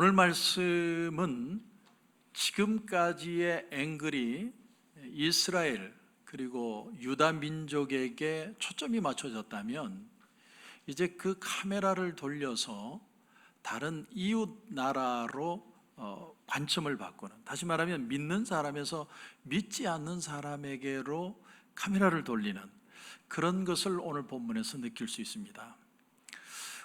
오늘 말씀은 지금까지의 앵글이 이스라엘 그리고 유다 민족에게 초점이 맞춰졌다면 이제 그 카메라를 돌려서 다른 이웃 나라로 관점을 바꾸는, 다시 말하면 믿는 사람에서 믿지 않는 사람에게로 카메라를 돌리는 그런 것을 오늘 본문에서 느낄 수 있습니다.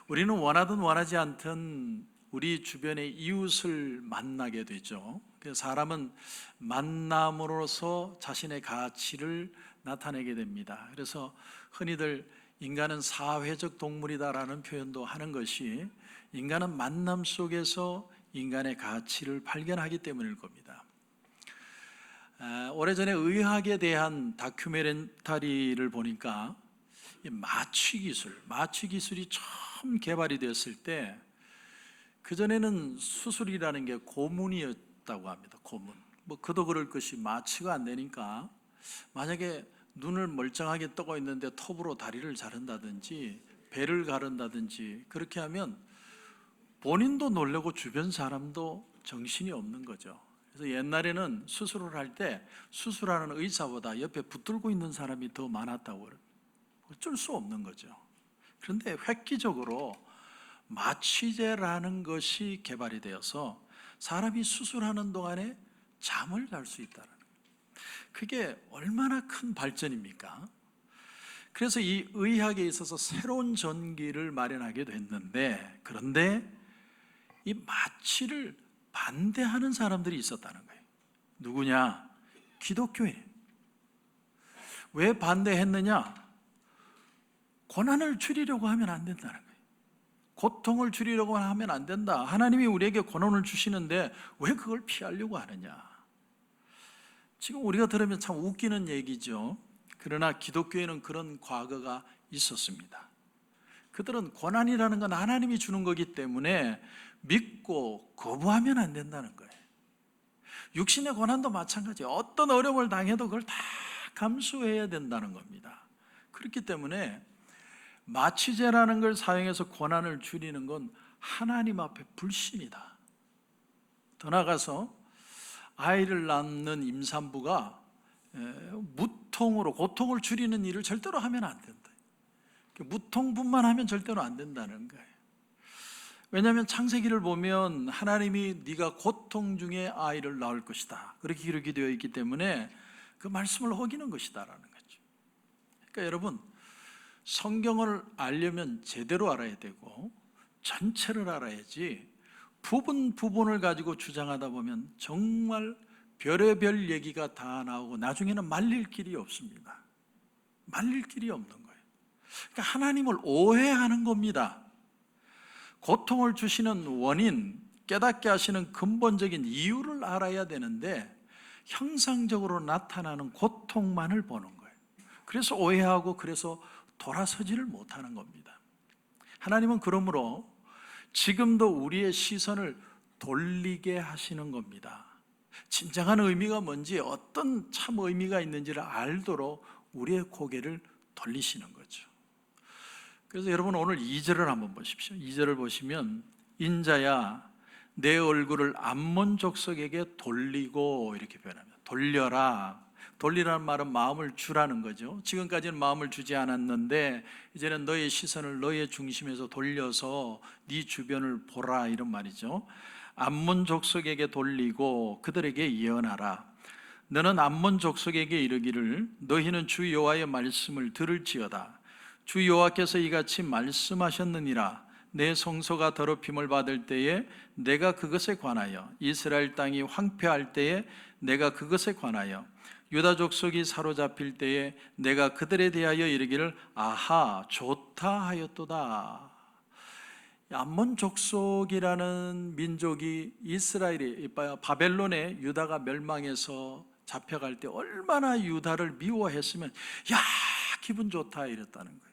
우리는 원하든 원하지 않든 우리 주변의 이웃을 만나게 되죠. 사람은 만남으로써 자신의 가치를 나타내게 됩니다. 그래서 흔히들 인간은 사회적 동물이다라는 표현도 하는 것이 인간은 만남 속에서 인간의 가치를 발견하기 때문일 겁니다. 오래전에 의학에 대한 다큐멘터리를 보니까 마취 기술이 처음 개발이 되었을 때 그전에는 수술이라는 게 고문이었다고 합니다. 고문. 그도 그럴 것이 마취가 안 되니까 만약에 눈을 멀쩡하게 뜨고 있는데 톱으로 다리를 자른다든지 배를 가른다든지 그렇게 하면 본인도 놀라고 주변 사람도 정신이 없는 거죠. 그래서 옛날에는 수술을 할 때 수술하는 의사보다 옆에 붙들고 있는 사람이 더 많았다고 그래요. 어쩔 수 없는 거죠. 그런데 획기적으로 마취제라는 것이 개발이 되어서 사람이 수술하는 동안에 잠을 잘 수 있다는 거예요. 그게 얼마나 큰 발전입니까? 그래서 이 의학에 있어서 새로운 전기를 마련하게 됐는데, 그런데 이 마취를 반대하는 사람들이 있었다는 거예요. 누구냐? 기독교인. 왜 반대했느냐? 고난을 줄이려고 하면 안 된다는 거예요. 고통을 줄이려고 하면 안 된다. 하나님이 우리에게 고난을 주시는데 왜 그걸 피하려고 하느냐? 지금 우리가 들으면 참 웃기는 얘기죠. 그러나 기독교에는 그런 과거가 있었습니다. 그들은 고난이라는 건 하나님이 주는 거기 때문에 믿고 거부하면 안 된다는 거예요. 육신의 고난도 마찬가지예요. 어떤 어려움을 당해도 그걸 다 감수해야 된다는 겁니다. 그렇기 때문에 마취제라는 걸 사용해서 고난을 줄이는 건 하나님 앞에 불신이다. 더 나아가서 아이를 낳는 임산부가 무통으로 고통을 줄이는 일을 절대로 하면 안 된다. 무통분만 하면 절대로 안 된다는 거예요. 왜냐하면 창세기를 보면 하나님이 네가 고통 중에 아이를 낳을 것이다 그렇게 기록이 되어 있기 때문에 그 말씀을 어기는 것이다라는 거죠. 그러니까 여러분, 성경을 알려면 제대로 알아야 되고 전체를 알아야지 부분을 가지고 주장하다 보면 정말 별의별 얘기가 다 나오고 나중에는 말릴 길이 없습니다. 말릴 길이 없는 거예요. 그러니까 하나님을 오해하는 겁니다. 고통을 주시는 원인, 깨닫게 하시는 근본적인 이유를 알아야 되는데 형상적으로 나타나는 고통만을 보는 거예요. 그래서 오해하고 그래서 돌아서지를 못하는 겁니다. 하나님은 그러므로 지금도 우리의 시선을 돌리게 하시는 겁니다. 진정한 의미가 뭔지, 어떤 참 의미가 있는지를 알도록 우리의 고개를 돌리시는 거죠. 그래서 여러분 오늘 2절을 한번 보십시오. 2절을 보시면 인자야 내 얼굴을 암몬 족속에게 돌리고 이렇게 표현합니다. 돌려라. 돌리라는 말은 마음을 주라는 거죠. 지금까지는 마음을 주지 않았는데 이제는 너의 시선을 너의 중심에서 돌려서 네 주변을 보라 이런 말이죠. 암몬 족속에게 돌리고 그들에게 예언하라. 너는 암몬 족속에게 이르기를 너희는 주 여호와의 말씀을 들을지어다. 주 여호와께서 이같이 말씀하셨느니라. 내 성소가 더럽힘을 받을 때에 내가 그것에 관하여, 이스라엘 땅이 황폐할 때에 내가 그것에 관하여, 유다 족속이 사로잡힐 때에 내가 그들에 대하여 이르기를 아하 좋다 하였도다. 암몬 족속이라는 민족이 이스라엘이 바벨론에 유다가 멸망해서 잡혀갈 때 얼마나 유다를 미워했으면 야 기분 좋다 이랬다는 거예요.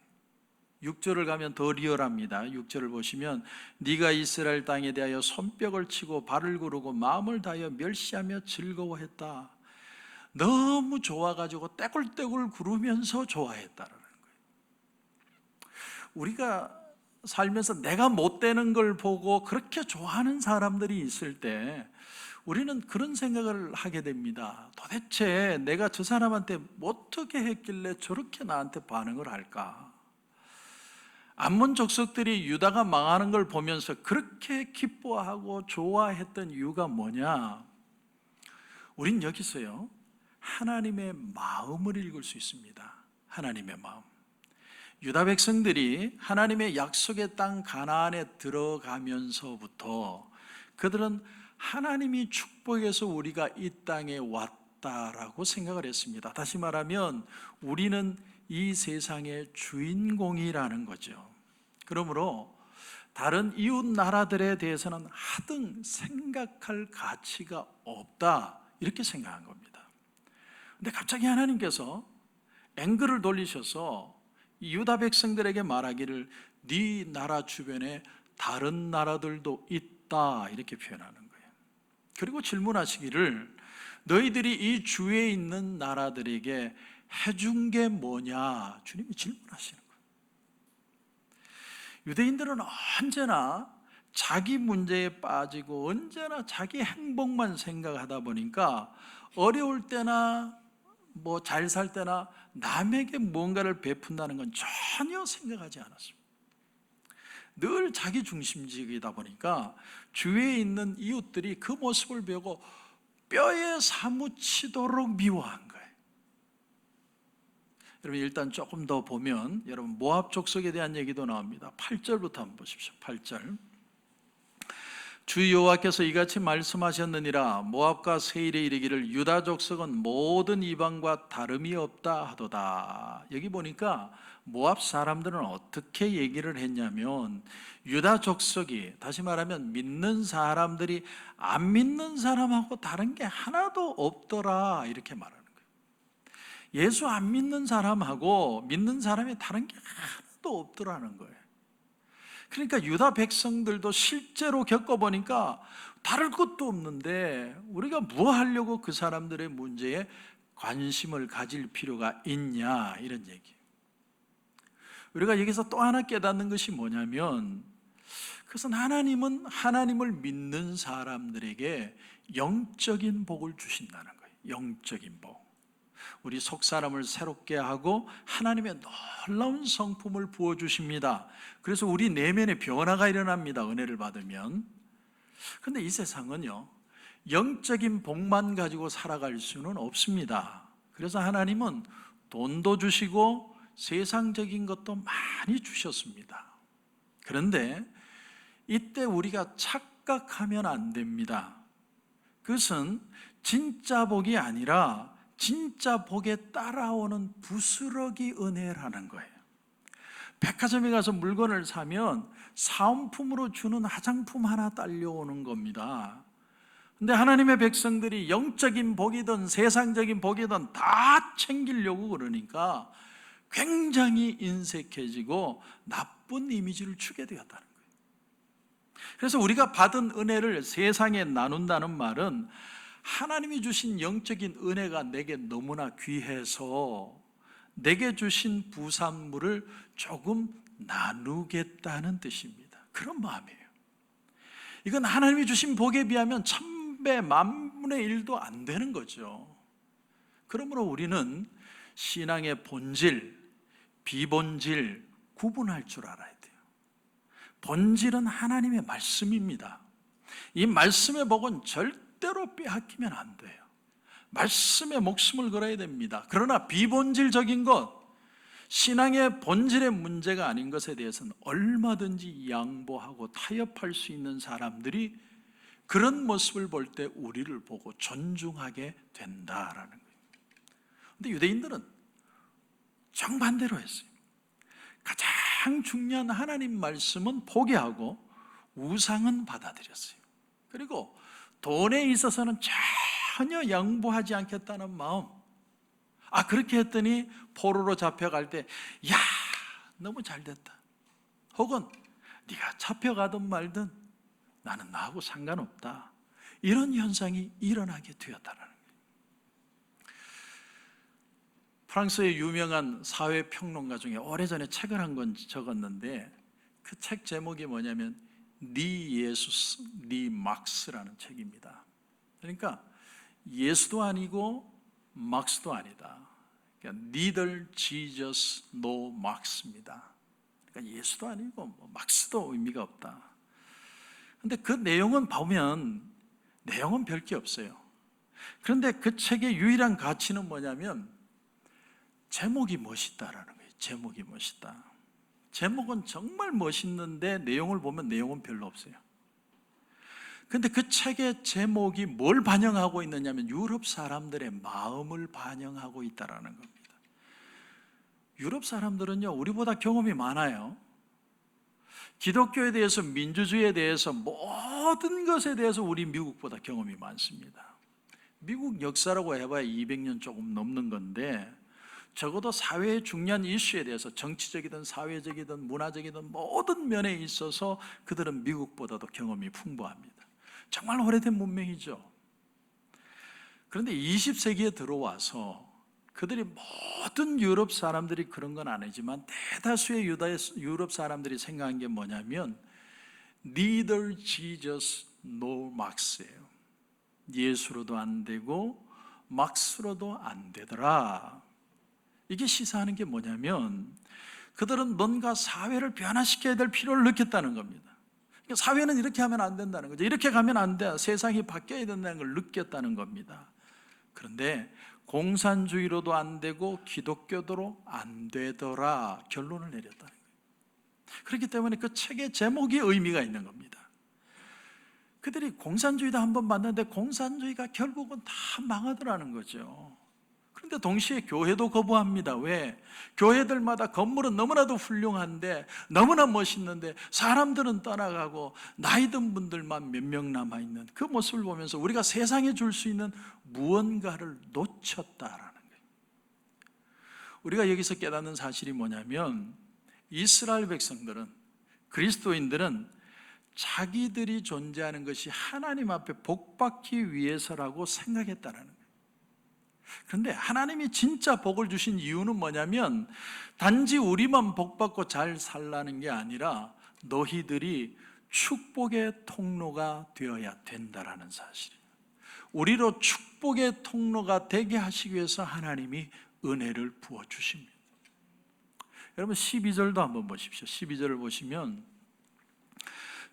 6절을 가면 더 리얼합니다. 6절을 보시면 네가 이스라엘 땅에 대하여 손뼉을 치고 발을 구르고 마음을 다하여 멸시하며 즐거워했다. 너무 좋아가지고 떼굴떼굴 구르면서 좋아했다라는 거예요. 우리가 살면서 내가 못 되는 걸 보고 그렇게 좋아하는 사람들이 있을 때 우리는 그런 생각을 하게 됩니다. 도대체 내가 저 사람한테 어떻게 했길래 저렇게 나한테 반응을 할까? 암몬 족속들이 유다가 망하는 걸 보면서 그렇게 기뻐하고 좋아했던 이유가 뭐냐? 우린 여기서요, 하나님의 마음을 읽을 수 있습니다. 하나님의 마음. 유다 백성들이 하나님의 약속의 땅 가나안에 들어가면서부터 그들은 하나님이 축복해서 우리가 이 땅에 왔다라고 생각을 했습니다. 다시 말하면 우리는 이 세상의 주인공이라는 거죠. 그러므로 다른 이웃 나라들에 대해서는 하등 생각할 가치가 없다, 이렇게 생각한 겁니다. 근데 갑자기 하나님께서 앵글을 돌리셔서 유다 백성들에게 말하기를 네 나라 주변에 다른 나라들도 있다, 이렇게 표현하는 거예요. 그리고 질문하시기를 너희들이 이 주위에 있는 나라들에게 해준 게 뭐냐, 주님이 질문하시는 거예요. 유대인들은 언제나 자기 문제에 빠지고 언제나 자기 행복만 생각하다 보니까 어려울 때나 뭐 잘 살 때나 남에게 뭔가를 베푼다는 건 전혀 생각하지 않았습니다. 늘 자기 중심적이다 보니까 주위에 있는 이웃들이 그 모습을 보고 뼈에 사무치도록 미워한 거예요. 여러분, 일단 조금 더 보면 여러분 모압 족속에 대한 얘기도 나옵니다. 8절부터 한번 보십시오. 8절. 주 여호와께서 이같이 말씀하셨느니라. 모압과 세일에 이르기를 유다 족속은 모든 이방과 다름이 없다 하도다. 여기 보니까 모압 사람들은 어떻게 얘기를 했냐면 유다 족속이, 다시 말하면 믿는 사람들이 안 믿는 사람하고 다른 게 하나도 없더라, 이렇게 말하는 거예요. 예수 안 믿는 사람하고 믿는 사람이 다른 게 하나도 없더라는 거예요. 그러니까 유다 백성들도 실제로 겪어보니까 다를 것도 없는데 우리가 뭐 하려고 그 사람들의 문제에 관심을 가질 필요가 있냐, 이런 얘기예요. 우리가 여기서 또 하나 깨닫는 것이 뭐냐면, 그것은 하나님은 하나님을 믿는 사람들에게 영적인 복을 주신다는 거예요. 영적인 복. 우리 속사람을 새롭게 하고 하나님의 놀라운 성품을 부어주십니다. 그래서 우리 내면에 변화가 일어납니다, 은혜를 받으면. 그런데 이 세상은요, 영적인 복만 가지고 살아갈 수는 없습니다. 그래서 하나님은 돈도 주시고 세상적인 것도 많이 주셨습니다. 그런데 이때 우리가 착각하면 안 됩니다. 그것은 진짜 복이 아니라 진짜 복에 따라오는 부스러기 은혜라는 거예요. 백화점에 가서 물건을 사면 사은품으로 주는 화장품 하나 딸려오는 겁니다. 근데 하나님의 백성들이 영적인 복이든 세상적인 복이든 다 챙기려고 그러니까 굉장히 인색해지고 나쁜 이미지를 주게 되었다는 거예요. 그래서 우리가 받은 은혜를 세상에 나눈다는 말은 하나님이 주신 영적인 은혜가 내게 너무나 귀해서 내게 주신 부산물을 조금 나누겠다는 뜻입니다. 그런 마음이에요. 이건 하나님이 주신 복에 비하면 1000배, 만분의 1도 안 되는 거죠. 그러므로 우리는 신앙의 본질, 비본질 구분할 줄 알아야 돼요. 본질은 하나님의 말씀입니다. 이 말씀의 복은 절대로 빼앗기면 안 돼요. 말씀에 목숨을 걸어야 됩니다. 그러나 비본질적인 것, 신앙의 본질의 문제가 아닌 것에 대해서는 얼마든지 양보하고 타협할 수 있는 사람들이 그런 모습을 볼 때 우리를 보고 존중하게 된다라는 거예요. 그런데 유대인들은 정반대로 했어요. 가장 중요한 하나님 말씀은 포기하고 우상은 받아들였어요. 그리고 돈에 있어서는 전혀 양보하지 않겠다는 마음. 그렇게 했더니 포로로 잡혀갈 때 야, 너무 잘됐다. 혹은 네가 잡혀가든 말든 나는 나하고 상관없다. 이런 현상이 일어나게 되었다는 거예요. 프랑스의 유명한 사회평론가 중에 오래전에 책을 한 권 적었는데 그 책 제목이 뭐냐면 네 예수, 네 막스라는 책입니다. 그러니까 예수도 아니고 막스도 아니다. 그러니까 neither Jesus nor Marx입니다. 그러니까 예수도 아니고 뭐 막스도 의미가 없다. 근데 그 내용은 보면 내용은 별 게 없어요. 그런데 그 책의 유일한 가치는 뭐냐면 제목이 멋있다라는 거예요. 제목이 멋있다. 제목은 정말 멋있는데 내용을 보면 내용은 별로 없어요. 근데 그 책의 제목이 뭘 반영하고 있느냐면 유럽 사람들의 마음을 반영하고 있다라는 겁니다. 유럽 사람들은요, 우리보다 경험이 많아요. 기독교에 대해서, 민주주의에 대해서, 모든 것에 대해서 우리 미국보다 경험이 많습니다. 미국 역사라고 해봐야 200년 조금 넘는 건데 적어도 사회의 중요한 이슈에 대해서 정치적이든 사회적이든 문화적이든 모든 면에 있어서 그들은 미국보다도 경험이 풍부합니다. 정말 오래된 문명이죠. 그런데 20세기에 들어와서 그들이 모든 유럽 사람들이 그런 건 아니지만 대다수의 유럽 사람들이 생각한 게 뭐냐면 neither Jesus nor Marx예요. 예수로도 안 되고 막스로도 안 되더라. 이게 시사하는 게 뭐냐면 그들은 뭔가 사회를 변화시켜야 될 필요를 느꼈다는 겁니다. 그러니까 사회는 이렇게 하면 안 된다는 거죠. 이렇게 가면 안 돼. 세상이 바뀌어야 된다는 걸 느꼈다는 겁니다. 그런데 공산주의로도 안 되고 기독교도로 안 되더라 결론을 내렸다는 거예요. 그렇기 때문에 그 책의 제목이 의미가 있는 겁니다. 그들이 공산주의도 한번 봤는데 공산주의가 결국은 다 망하더라는 거죠. 그런데 동시에 교회도 거부합니다. 왜? 교회들마다 건물은 너무나도 훌륭한데 너무나 멋있는데 사람들은 떠나가고 나이 든 분들만 몇 명 남아있는 그 모습을 보면서 우리가 세상에 줄 수 있는 무언가를 놓쳤다라는 거예요. 우리가 여기서 깨닫는 사실이 뭐냐면 이스라엘 백성들은, 그리스도인들은 자기들이 존재하는 것이 하나님 앞에 복받기 위해서라고 생각했다는 거예요. 그런데 하나님이 진짜 복을 주신 이유는 뭐냐면 단지 우리만 복받고 잘 살라는 게 아니라 너희들이 축복의 통로가 되어야 된다라는 사실이에요. 우리로 축복의 통로가 되게 하시기 위해서 하나님이 은혜를 부어주십니다. 여러분 12절도 한번 보십시오. 12절을 보시면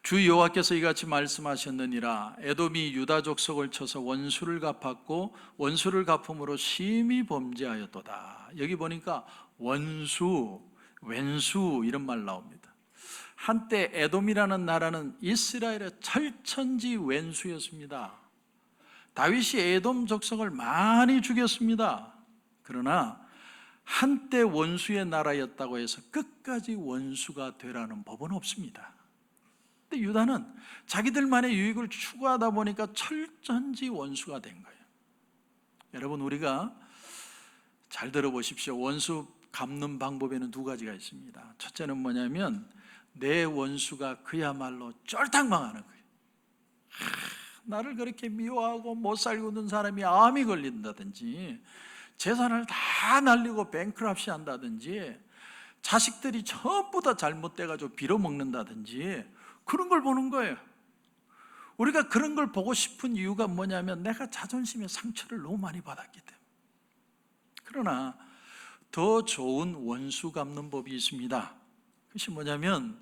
주 여호와께서 이같이 말씀하셨느니라. 에돔이 유다 족속을 쳐서 원수를 갚았고 원수를 갚음으로 심히 범죄하였도다. 여기 보니까 원수, 왼수 이런 말 나옵니다. 한때 에돔이라는 나라는 이스라엘의 철천지 왼수였습니다. 다윗이 에돔 족속을 많이 죽였습니다. 그러나 한때 원수의 나라였다고 해서 끝까지 원수가 되라는 법은 없습니다. 근데 유다는 자기들만의 유익을 추구하다 보니까 철천지 원수가 된 거예요. 여러분 우리가 잘 들어보십시오. 원수 갚는 방법에는 두 가지가 있습니다. 첫째는 뭐냐면 내 원수가 그야말로 쫄딱 망하는 거예요. 나를 그렇게 미워하고 못 살고 있는 사람이 암이 걸린다든지 재산을 다 날리고 뱅크럽시 한다든지 자식들이 전부 다 잘못돼가지고 빌어먹는다든지 그런 걸 보는 거예요. 우리가 그런 걸 보고 싶은 이유가 뭐냐면 내가 자존심의 상처를 너무 많이 받았기 때문에. 그러나 더 좋은 원수 갚는 법이 있습니다. 그것이 뭐냐면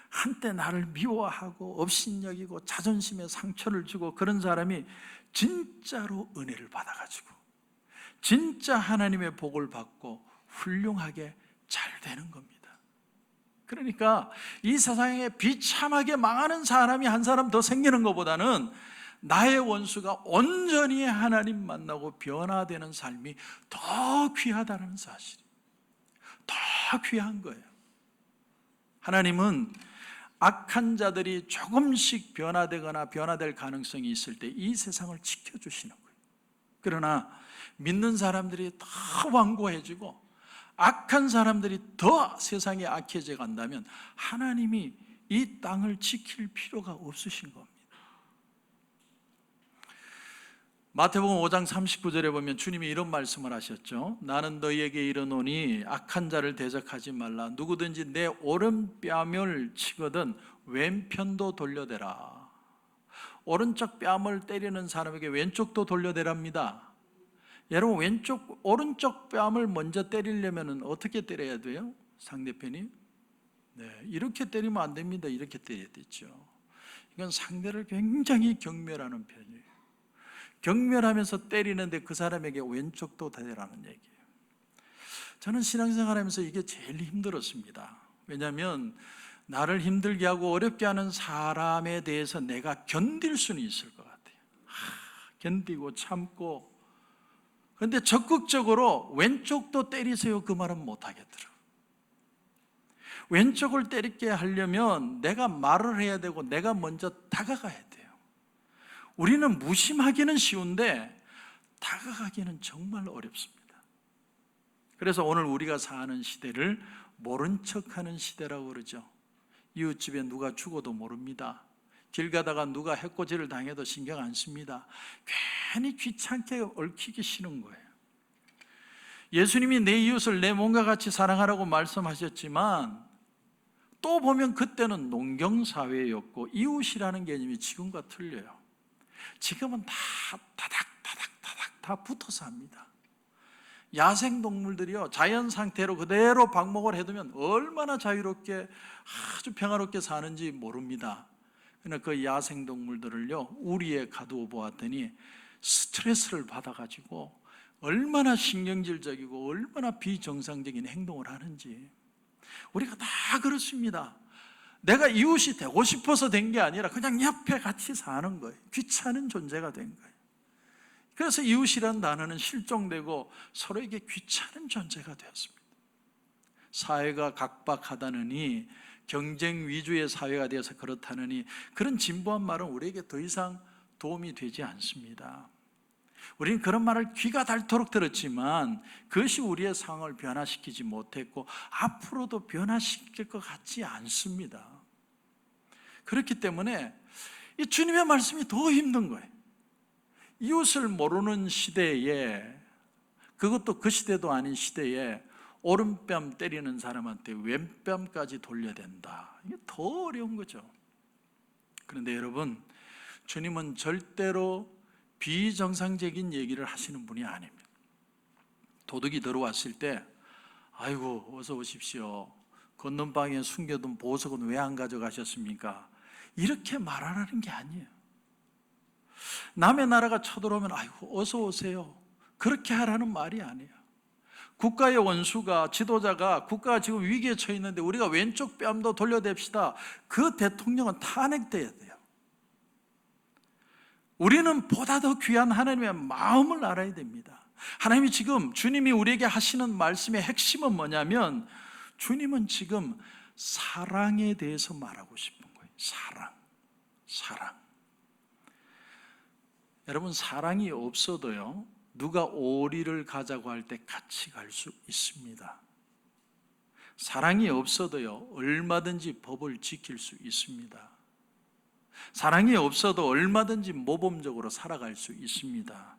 한때 나를 미워하고 업신여기고 자존심에 상처를 주고 그런 사람이 진짜로 은혜를 받아가지고 진짜 하나님의 복을 받고 훌륭하게 잘 되는 겁니다. 그러니까 이 세상에 비참하게 망하는 사람이 한 사람 더 생기는 것보다는 나의 원수가 온전히 하나님 만나고 변화되는 삶이 더 귀하다는 사실, 더 귀한 거예요. 하나님은 악한 자들이 조금씩 변화되거나 변화될 가능성이 있을 때 이 세상을 지켜주시는 거예요. 그러나 믿는 사람들이 더 완고해지고 악한 사람들이 더 세상에 악해져 간다면 하나님이 이 땅을 지킬 필요가 없으신 겁니다. 마태복음 5장 39절에 보면 주님이 이런 말씀을 하셨죠. 나는 너희에게 이르노니 악한 자를 대적하지 말라. 누구든지 내 오른뺨을 치거든 왼편도 돌려대라. 오른쪽 뺨을 때리는 사람에게 왼쪽도 돌려대랍니다. 여러분, 오른쪽 뺨을 먼저 때리려면 어떻게 때려야 돼요? 상대편이? 네, 이렇게 때리면 안 됩니다. 이렇게 때려야 되죠. 이건 상대를 굉장히 경멸하는 편이에요. 경멸하면서 때리는데 그 사람에게 왼쪽도 대라는 얘기예요. 저는 신앙생활하면서 이게 제일 힘들었습니다. 왜냐하면 나를 힘들게 하고 어렵게 하는 사람에 대해서 내가 견딜 수는 있을 것 같아요. 견디고 참고. 그런데 적극적으로 왼쪽도 때리세요 그 말은 못하겠더라고요. 왼쪽을 때리게 하려면 내가 말을 해야 되고 내가 먼저 다가가야 돼요. 우리는 무심하기는 쉬운데 다가가기는 정말 어렵습니다. 그래서 오늘 우리가 사는 시대를 모른 척하는 시대라고 그러죠. 이웃집에 누가 죽어도 모릅니다. 길 가다가 누가 해코지를 당해도 신경 안 씁니다. 괜히 귀찮게 얽히기 싫은 거예요. 예수님이 내 이웃을 내 몸과 같이 사랑하라고 말씀하셨지만 또 보면 그때는 농경사회였고 이웃이라는 개념이 지금과 틀려요. 지금은 다 다닥 다 붙어서 합니다. 야생동물들이요, 자연 상태로 그대로 방목을 해두면 얼마나 자유롭게 아주 평화롭게 사는지 모릅니다. 그러나 그 야생동물들을요 우리에 가두어 보았더니 스트레스를 받아가지고 얼마나 신경질적이고 얼마나 비정상적인 행동을 하는지. 우리가 다 그렇습니다. 내가 이웃이 되고 싶어서 된 게 아니라 그냥 옆에 같이 사는 거예요. 귀찮은 존재가 된 거예요. 그래서 이웃이라는 단어는 실종되고 서로에게 귀찮은 존재가 되었습니다. 사회가 각박하다느니, 경쟁 위주의 사회가 되어서 그렇다느니, 그런 진보한 말은 우리에게 더 이상 도움이 되지 않습니다. 우리는 그런 말을 귀가 닳도록 들었지만 그것이 우리의 상황을 변화시키지 못했고 앞으로도 변화시킬 것 같지 않습니다. 그렇기 때문에 이 주님의 말씀이 더 힘든 거예요. 이웃을 모르는 시대에, 그것도 그 시대도 아닌 시대에 오른뺨 때리는 사람한테 왼뺨까지 돌려야 된다. 이게 더 어려운 거죠. 그런데 여러분, 주님은 절대로 비정상적인 얘기를 하시는 분이 아닙니다. 도둑이 들어왔을 때 아이고 어서 오십시오, 건넌방에 숨겨둔 보석은 왜 안 가져가셨습니까? 이렇게 말하라는 게 아니에요. 남의 나라가 쳐들어오면 아이고 어서 오세요, 그렇게 하라는 말이 아니에요. 국가의 원수가, 지도자가 국가가 지금 위기에 처해 있는데 우리가 왼쪽 뺨도 돌려댑시다, 그 대통령은 탄핵돼야 돼요. 우리는 보다 더 귀한 하나님의 마음을 알아야 됩니다. 하나님이 지금, 주님이 우리에게 하시는 말씀의 핵심은 뭐냐면 주님은 지금 사랑에 대해서 말하고 싶은 거예요. 사랑. 여러분, 사랑이 없어도요 누가 오리를 가자고 할 때 같이 갈 수 있습니다. 사랑이 없어도요 얼마든지 법을 지킬 수 있습니다. 사랑이 없어도 얼마든지 모범적으로 살아갈 수 있습니다.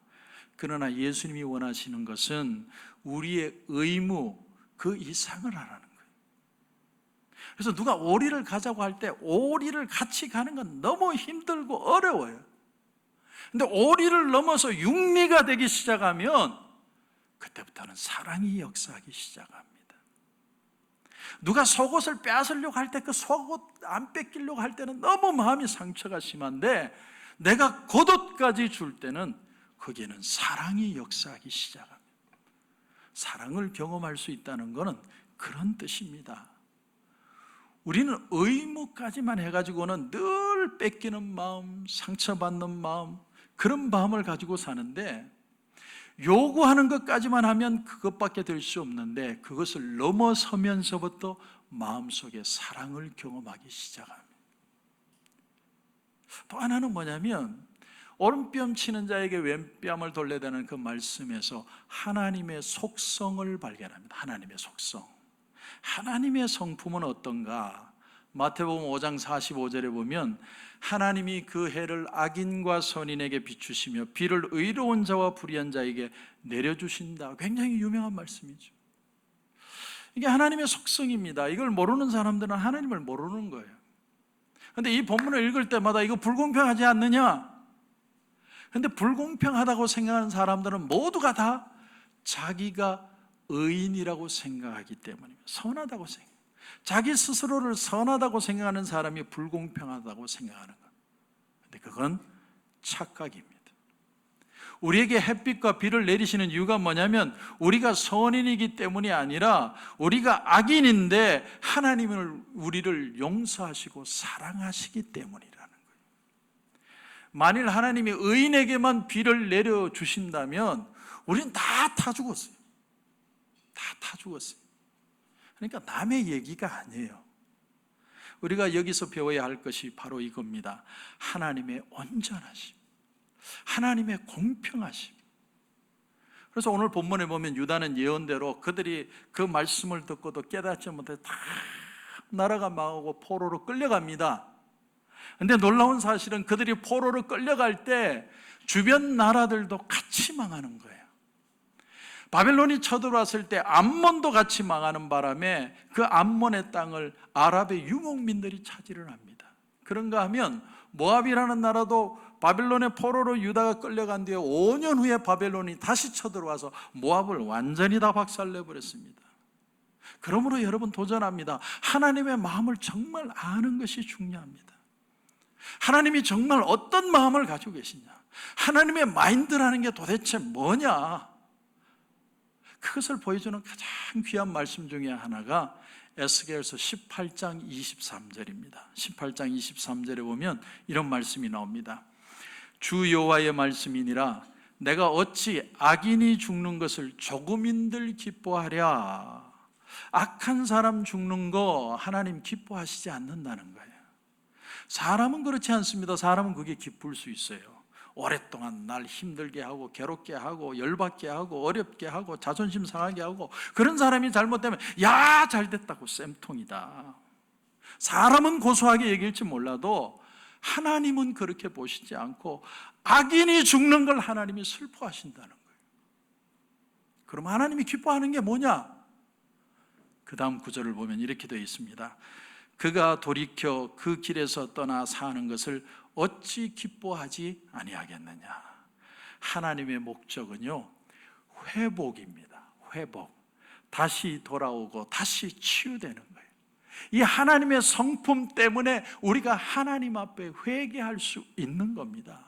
그러나 예수님이 원하시는 것은 우리의 의무 그 이상을 하라는 거예요. 그래서 누가 오리를 가자고 할 때 오리를 같이 가는 건 너무 힘들고 어려워요. 근데 오리를 넘어서 육리가 되기 시작하면 그때부터는 사랑이 역사하기 시작합니다. 누가 속옷을 빼앗으려고 할 때 그 속옷 안 뺏기려고 할 때는 너무 마음이 상처가 심한데 내가 겉옷까지 줄 때는 거기에는 사랑이 역사하기 시작합니다. 사랑을 경험할 수 있다는 것은 그런 뜻입니다. 우리는 의무까지만 해가지고는 늘 뺏기는 마음, 상처받는 마음, 그런 마음을 가지고 사는데 요구하는 것까지만 하면 그것밖에 될 수 없는데 그것을 넘어서면서부터 마음속에 사랑을 경험하기 시작합니다. 또 하나는 뭐냐면 오른뺨 치는 자에게 왼뺨을 돌려대는 그 말씀에서 하나님의 속성을 발견합니다. 하나님의 속성. 하나님의 성품은 어떤가? 마태복음 5장 45절에 보면 하나님이 그 해를 악인과 선인에게 비추시며 비를 의로운 자와 불의한 자에게 내려주신다. 굉장히 유명한 말씀이죠. 이게 하나님의 속성입니다. 이걸 모르는 사람들은 하나님을 모르는 거예요. 그런데 이 본문을 읽을 때마다 이거 불공평하지 않느냐? 그런데 불공평하다고 생각하는 사람들은 모두가 다 자기가 의인이라고 생각하기 때문입니다. 선하다고 생각해요. 자기 스스로를 선하다고 생각하는 사람이 불공평하다고 생각하는 것. 그런데 그건 착각입니다. 우리에게 햇빛과 비를 내리시는 이유가 뭐냐면 우리가 선인이기 때문이 아니라 우리가 악인인데 하나님은 우리를 용서하시고 사랑하시기 때문이라는 거예요. 만일 하나님이 의인에게만 비를 내려주신다면 우리는 다 타 죽었어요. 다 타 죽었어요. 그러니까 남의 얘기가 아니에요. 우리가 여기서 배워야 할 것이 바로 이겁니다. 하나님의 온전하심, 하나님의 공평하심. 그래서 오늘 본문에 보면 유다는 예언대로 그들이 그 말씀을 듣고도 깨닫지 못해 다 나라가 망하고 포로로 끌려갑니다. 그런데 놀라운 사실은 그들이 포로로 끌려갈 때 주변 나라들도 같이 망하는 거예요. 바벨론이 쳐들어왔을 때 암몬도 같이 망하는 바람에 그 암몬의 땅을 아랍의 유목민들이 차지를 합니다. 그런가 하면 모압이라는 나라도 바벨론의 포로로 유다가 끌려간 뒤에 5년 후에 바벨론이 다시 쳐들어와서 모압을 완전히 다 박살내버렸습니다. 그러므로 여러분 도전합니다. 하나님의 마음을 정말 아는 것이 중요합니다. 하나님이 정말 어떤 마음을 가지고 계시냐, 하나님의 마인드라는 게 도대체 뭐냐, 그것을 보여주는 가장 귀한 말씀 중에 하나가 에스겔서 18장 23절입니다. 18장 23절에 보면 이런 말씀이 나옵니다. 주 여호와의 말씀이니라 내가 어찌 악인이 죽는 것을 조금인들 기뻐하랴. 악한 사람 죽는 거 하나님 기뻐하시지 않는다는 거예요. 사람은 그렇지 않습니다. 사람은 그게 기쁠 수 있어요. 오랫동안 날 힘들게 하고 괴롭게 하고 열받게 하고 어렵게 하고 자존심 상하게 하고 그런 사람이 잘못되면 야 잘됐다고 쌤통이다. 사람은 고소하게 얘기할지 몰라도 하나님은 그렇게 보시지 않고 악인이 죽는 걸 하나님이 슬퍼하신다는 거예요. 그럼 하나님이 기뻐하는 게 뭐냐? 그 다음 구절을 보면 이렇게 되어 있습니다. 그가 돌이켜 그 길에서 떠나 사는 것을 어찌 기뻐하지 아니하겠느냐. 하나님의 목적은요, 회복입니다. 회복. 다시 돌아오고 다시 치유되는 거예요. 이 하나님의 성품 때문에 우리가 하나님 앞에 회개할 수 있는 겁니다.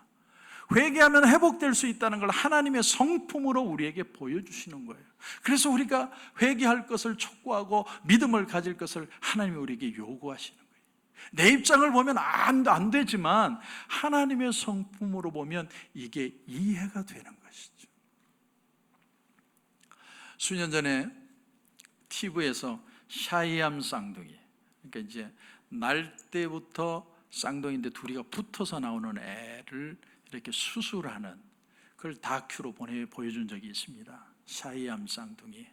회개하면 회복될 수 있다는 걸 하나님의 성품으로 우리에게 보여주시는 거예요. 그래서 우리가 회개할 것을 촉구하고 믿음을 가질 것을 하나님이 우리에게 요구하시는 거예요. 내 입장을 보면 안 되지만 하나님의 성품으로 보면 이게 이해가 되는 것이죠. 수년 전에 TV에서 샤이암 쌍둥이, 그러니까 이제 날 때부터 쌍둥이인데 둘이가 붙어서 나오는 애를 이렇게 수술하는 그걸 다큐로 보여준 적이 있습니다. 샤이암 쌍둥이.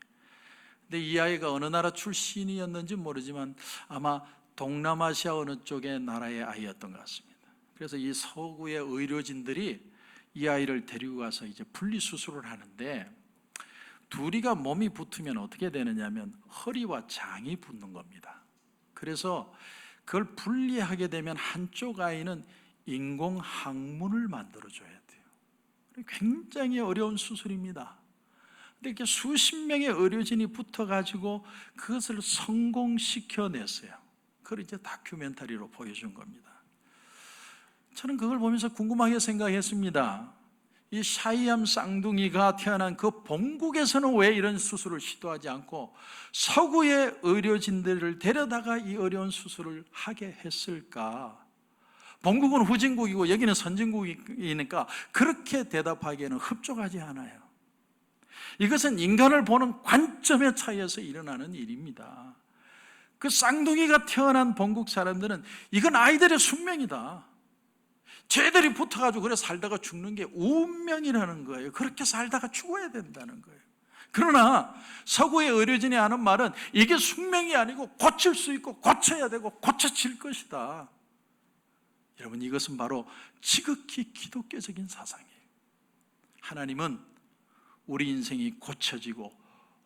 근데 이 아이가 어느 나라 출신이었는지 모르지만 아마 동남아시아 어느 쪽의 나라의 아이였던 것 같습니다. 그래서 이 서구의 의료진들이 이 아이를 데리고 가서 이제 분리수술을 하는데 둘이가 몸이 붙으면 어떻게 되느냐면 허리와 장이 붙는 겁니다. 그래서 그걸 분리하게 되면 한쪽 아이는 인공 항문을 만들어줘야 돼요. 굉장히 어려운 수술입니다. 근데 이렇게 수십 명의 의료진이 붙어가지고 그것을 성공시켜냈어요. 그걸 이제 다큐멘터리로 보여준 겁니다. 저는 그걸 보면서 궁금하게 생각했습니다. 이 샤이암 쌍둥이가 태어난 그 본국에서는 왜 이런 수술을 시도하지 않고 서구의 의료진들을 데려다가 이 어려운 수술을 하게 했을까? 본국은 후진국이고 여기는 선진국이니까 그렇게 대답하기에는 흡족하지 않아요. 이것은 인간을 보는 관점의 차이에서 일어나는 일입니다. 그 쌍둥이가 태어난 본국 사람들은 이건 아이들의 숙명이다. 쟤들이 붙어가지고 그래 살다가 죽는 게 운명이라는 거예요. 그렇게 살다가 죽어야 된다는 거예요. 그러나 서구의 의료진이 하는 말은 이게 숙명이 아니고 고칠 수 있고 고쳐야 되고 고쳐질 것이다. 여러분, 이것은 바로 지극히 기독교적인 사상이에요. 하나님은 우리 인생이 고쳐지고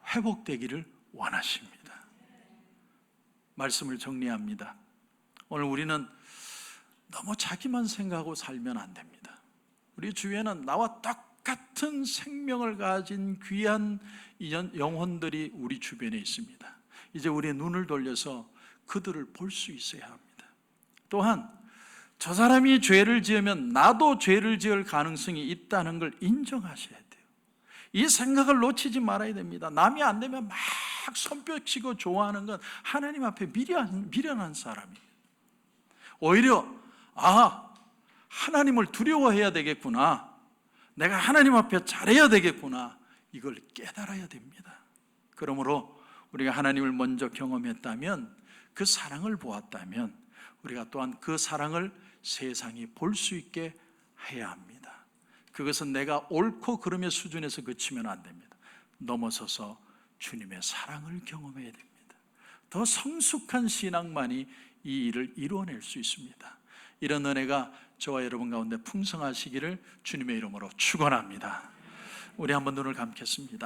회복되기를 원하십니다. 말씀을 정리합니다. 오늘 우리는 너무 자기만 생각하고 살면 안 됩니다. 우리 주위에는 나와 똑같은 생명을 가진 귀한 영혼들이 우리 주변에 있습니다. 이제 우리의 눈을 돌려서 그들을 볼 수 있어야 합니다. 또한 저 사람이 죄를 지으면 나도 죄를 지을 가능성이 있다는 걸 인정하셔야 돼요. 이 생각을 놓치지 말아야 됩니다. 남이 안 되면 막 손뼉치고 좋아하는 건 하나님 앞에 미련한 사람이에요. 오히려 하나님을 두려워해야 되겠구나, 내가 하나님 앞에 잘해야 되겠구나, 이걸 깨달아야 됩니다. 그러므로 우리가 하나님을 먼저 경험했다면, 그 사랑을 보았다면 우리가 또한 그 사랑을 세상이 볼 수 있게 해야 합니다. 그것은 내가 옳고 그름의 수준에서 그치면 안 됩니다. 넘어서서 주님의 사랑을 경험해야 됩니다. 더 성숙한 신앙만이 이 일을 이루어낼 수 있습니다. 이런 은혜가 저와 여러분 가운데 풍성하시기를 주님의 이름으로 축원합니다. 우리 한번 눈을 감겠습니다.